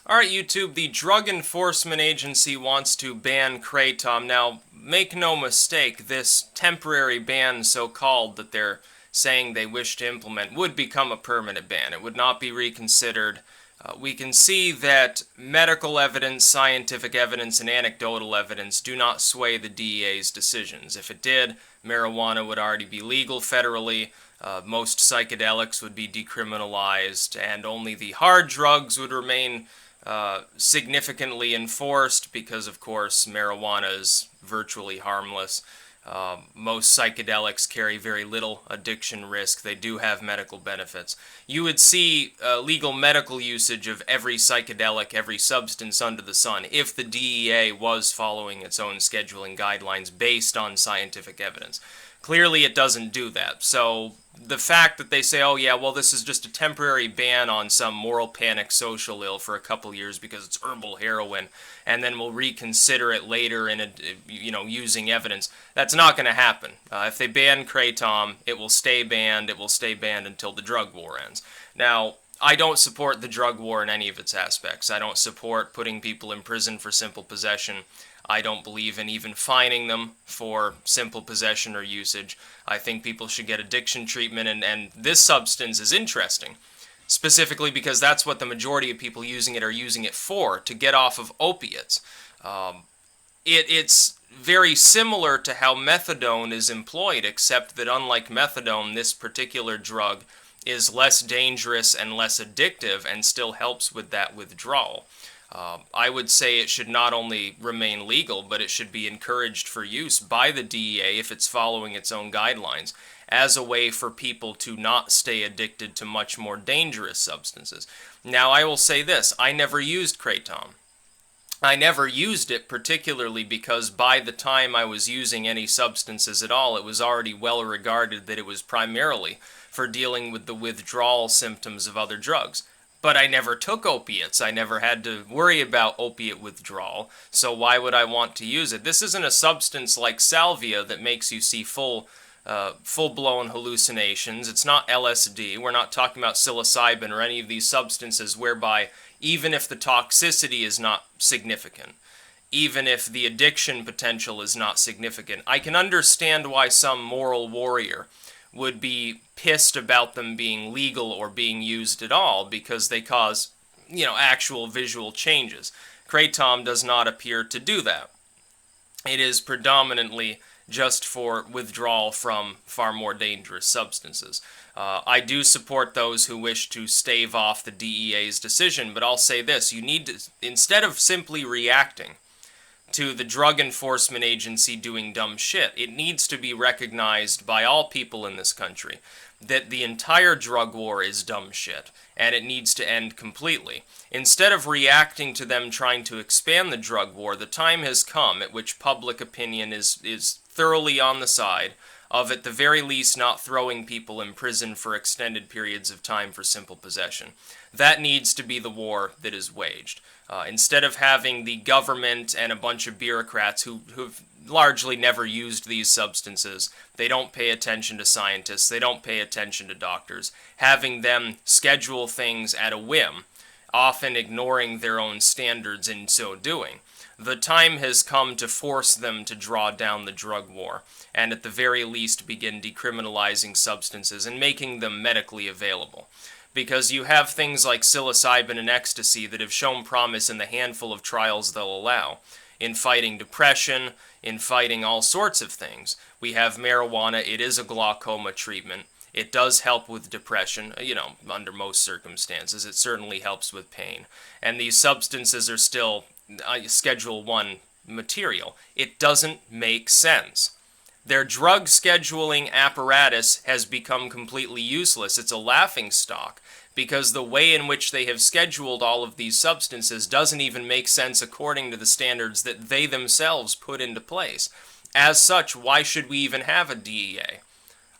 Alright, YouTube, the Drug Enforcement Agency wants to ban Kratom. Now, make no mistake, this temporary ban, so-called, that they're saying they wish to implement, would become a permanent ban. It would not be reconsidered. We can see that medical evidence, scientific evidence, and anecdotal evidence do not sway the DEA's decisions. If it did, marijuana would already be legal federally. Most psychedelics would be decriminalized, and only the hard drugs would remain significantly enforced because, of course, marijuana is virtually harmless. Most psychedelics carry very little addiction risk. They do have medical benefits. You would see legal medical usage of every psychedelic, every substance under the sun, if the DEA was following its own scheduling guidelines based on scientific evidence. Clearly, it doesn't do that. So the fact that they say, oh yeah, well, this is just a temporary ban on some moral panic social ill for a couple years because it's herbal heroin, and then we'll reconsider it later in using evidence, that's not going to happen. If they ban Kratom, it will stay banned. It will stay banned until the drug war ends. Now, I don't support the drug war in any of its aspects. I don't support putting people in prison for simple possession. I don't believe in even fining them for simple possession or usage. I think people should get addiction treatment, and this substance is interesting, specifically because that's what the majority of people using it are using it for, to get off of opiates. It's very similar to how methadone is employed, except that unlike methadone, this particular drug is less dangerous and less addictive and still helps with that withdrawal. I would say it should not only remain legal, but it should be encouraged for use by the DEA if it's following its own guidelines, as a way for people to not stay addicted to much more dangerous substances. Now, I will say this, I never used Kratom. I never used it particularly because by the time I was using any substances at all, it was already well regarded that it was primarily for dealing with the withdrawal symptoms of other drugs. But I never took opiates. I never had to worry about opiate withdrawal, so why would I want to use it? This isn't a substance like salvia that makes you see full-blown hallucinations. It's not LSD. We're not talking about psilocybin or any of these substances whereby even if the toxicity is not significant, even if the addiction potential is not significant, I can understand why some moral warrior would be pissed about them being legal or being used at all because they cause, actual visual changes. Kratom does not appear to do that. It is predominantly just for withdrawal from far more dangerous substances. I do support those who wish to stave off the DEA's decision, but I'll say this, you need to, instead of simply reacting to the Drug Enforcement Agency doing dumb shit, it needs to be recognized by all people in this country that the entire drug war is dumb shit, and it needs to end completely. Instead of reacting to them trying to expand the drug war, the time has come at which public opinion is thoroughly on the side of, at the very least, not throwing people in prison for extended periods of time for simple possession. That needs to be the war that is waged. Instead of having the government and a bunch of bureaucrats who've largely never used these substances, they don't pay attention to scientists, they don't pay attention to doctors, having them schedule things at a whim, often ignoring their own standards in so doing. The time has come to force them to draw down the drug war, and at the very least begin decriminalizing substances and making them medically available. Because you have things like psilocybin and ecstasy that have shown promise in the handful of trials they'll allow, in fighting depression, in fighting all sorts of things. We have marijuana, it is a glaucoma treatment. It does help with depression, under most circumstances. It certainly helps with pain. And these substances are still Schedule 1 material. It doesn't make sense. Their drug scheduling apparatus has become completely useless. It's a laughingstock because the way in which they have scheduled all of these substances doesn't even make sense according to the standards that they themselves put into place. As such, why should we even have a DEA?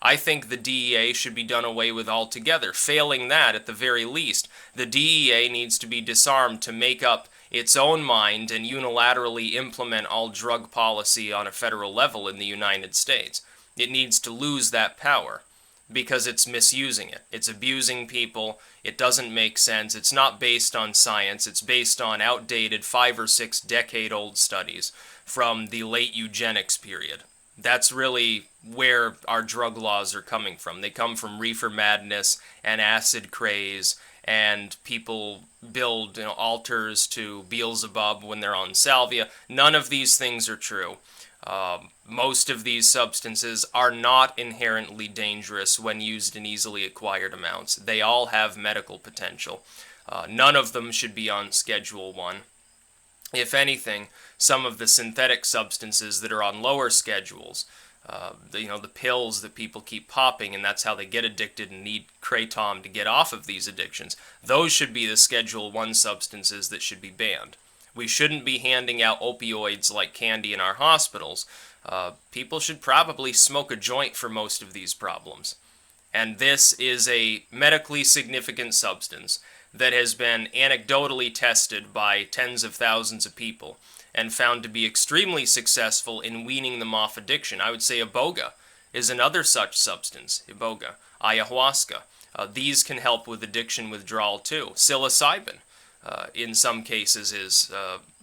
I think the DEA should be done away with altogether. Failing that, at the very least, the DEA needs to be disarmed to make up its own mind and unilaterally implement all drug policy on a federal level in the United States. It needs to lose that power. because it's misusing it. It's abusing people. It doesn't make sense. It's not based on science. It's based on outdated 5 or 6 decade-old studies from the late eugenics period. That's really where our drug laws are coming from. They come from reefer madness and acid craze, and people build altars to Beelzebub when they're on salvia. None of these things are true. Most of these substances are not inherently dangerous when used in easily acquired amounts. They all have medical potential. None of them should be on Schedule 1. If anything, some of the synthetic substances that are on lower schedules, the pills that people keep popping, and that's how they get addicted and need Kratom to get off of these addictions, those should be the Schedule 1 substances that should be banned. We shouldn't be handing out opioids like candy in our hospitals. People should probably smoke a joint for most of these problems. And this is a medically significant substance that has been anecdotally tested by tens of thousands of people and found to be extremely successful in weaning them off addiction. I would say iboga is another such substance. Iboga, ayahuasca. These can help with addiction withdrawal too. Psilocybin, in some cases, is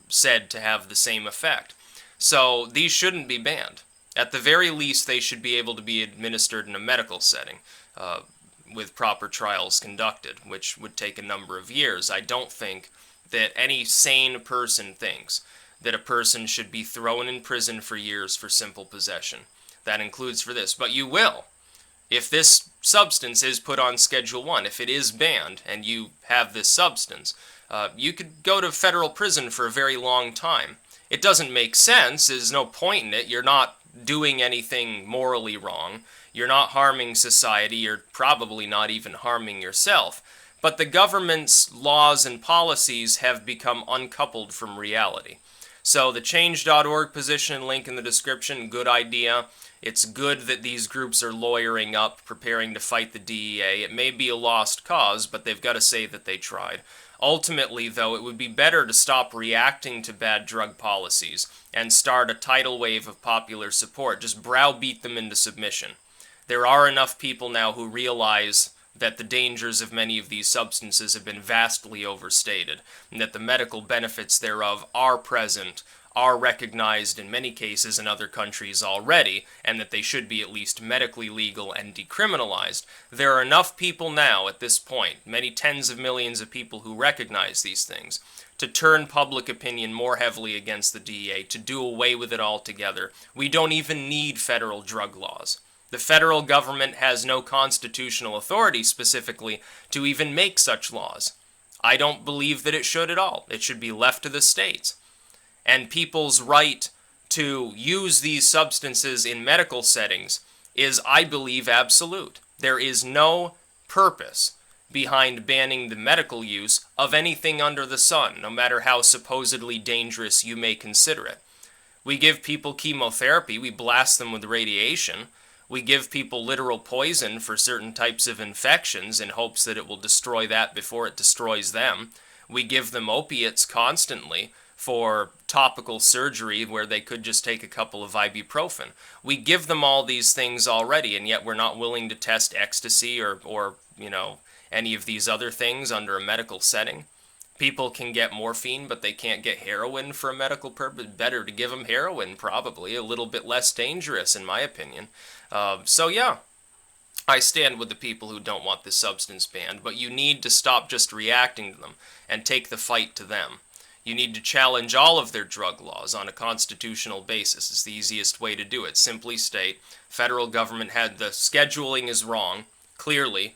said to have the same effect. So these shouldn't be banned. At the very least, they should be able to be administered in a medical setting with proper trials conducted, which would take a number of years. I don't think that any sane person thinks that a person should be thrown in prison for years for simple possession. That includes for this. But you will. If this substance is put on Schedule 1, if it is banned and you have this substance, you could go to federal prison for a very long time. It doesn't make sense. There's no point in it. You're not doing anything morally wrong. You're not harming society. You're probably not even harming yourself. But the government's laws and policies have become uncoupled from reality. So the change.org position link in the description, good idea. It's good that these groups are lawyering up, preparing to fight the DEA. It may be a lost cause, but they've got to say that they tried. Ultimately, though, it would be better to stop reacting to bad drug policies and start a tidal wave of popular support. Just browbeat them into submission. There are enough people now who realize that the dangers of many of these substances have been vastly overstated, and that the medical benefits thereof are present, are recognized in many cases in other countries already, and that they should be at least medically legal and decriminalized. There are enough people now at this point, many tens of millions of people who recognize these things, to turn public opinion more heavily against the DEA, to do away with it altogether. We don't even need federal drug laws. The federal government has no constitutional authority specifically to even make such laws. I don't believe that it should at all. It should be left to the states. And people's right to use these substances in medical settings is, I believe, absolute. There is no purpose behind banning the medical use of anything under the sun, no matter how supposedly dangerous you may consider it. We give people chemotherapy, we blast them with radiation. We give people literal poison for certain types of infections in hopes that it will destroy that before it destroys them. We give them opiates constantly for topical surgery where they could just take a couple of ibuprofen. We give them all these things already, and yet we're not willing to test ecstasy or any of these other things under a medical setting. People can get morphine, but they can't get heroin for a medical purpose. Better to give them heroin, probably. A little bit less dangerous, in my opinion. So yeah, I stand with the people who don't want this substance banned, but you need to stop just reacting to them and take the fight to them. You need to challenge all of their drug laws on a constitutional basis. It's the easiest way to do it. Simply state, federal government had the scheduling is wrong, clearly,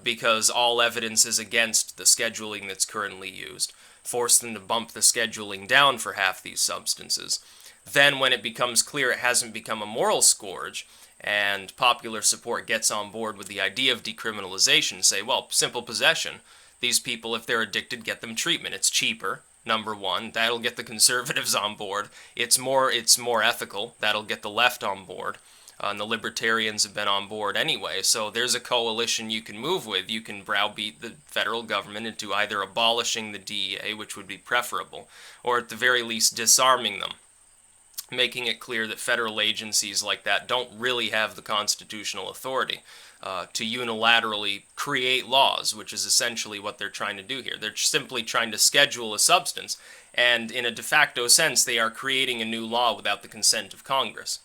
because all evidence is against the scheduling that's currently used. Force them to bump the scheduling down for half these substances. Then when it becomes clear it hasn't become a moral scourge, and popular support gets on board with the idea of decriminalization, say, well, simple possession. These people, if they're addicted, get them treatment. It's cheaper, number one. That'll get the conservatives on board. It's more ethical. That'll get the left on board. And the libertarians have been on board anyway, so there's a coalition you can move with. You can browbeat the federal government into either abolishing the DEA, which would be preferable, or at the very least disarming them. making it clear that federal agencies like that don't really have the constitutional authority to unilaterally create laws, which is essentially what they're trying to do here. They're simply trying to schedule a substance, and in a de facto sense, they are creating a new law without the consent of Congress.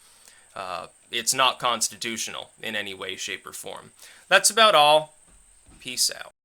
It's not constitutional in any way, shape, or form. That's about all. Peace out.